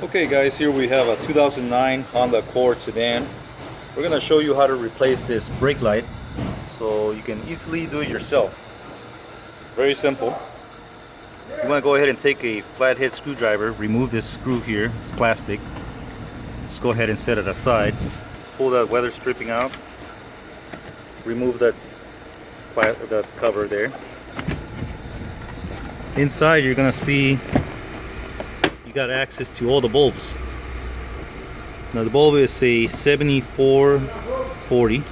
Okay guys, here we have a 2009 Honda Accord sedan. We're going to show you how to replace this brake light so you can easily do it yourself. Very simple. You want to go ahead and take a flathead screwdriver, remove this screw here, it's plastic. Just go ahead and set it aside. Pull that weather stripping out. Remove that cover there. Inside you're going to see you got access to all the bulbs. Now the bulb is a 7440.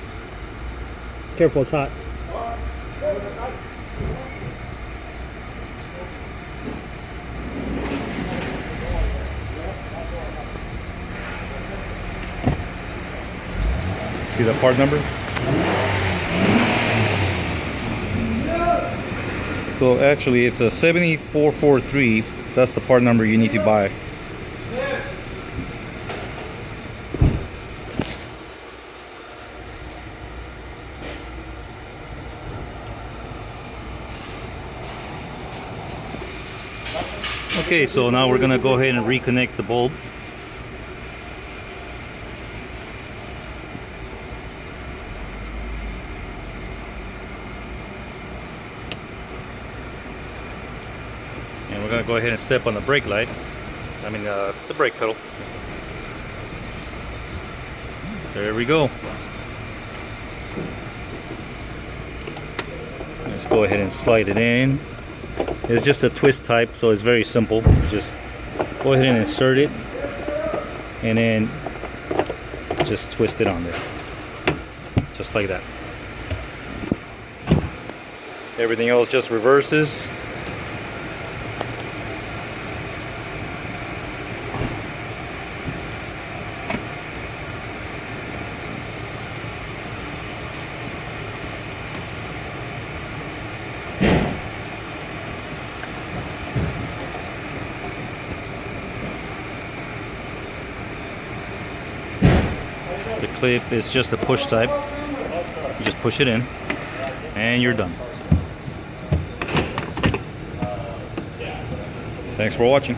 Careful, it's hot. See the part number? So actually it's a 7443. That's the part number you need to buy. Okay, so now we're gonna go ahead and reconnect the bulb. And we're gonna go ahead and step on the brake light. The brake pedal. There we go. Let's go ahead and slide it in. It's just a twist type, so it's very simple. You just go ahead and insert it, and then just twist it on there, just like that. Everything else just reverses. The clip is just a push type. You just push it in and you're done. Thanks for watching.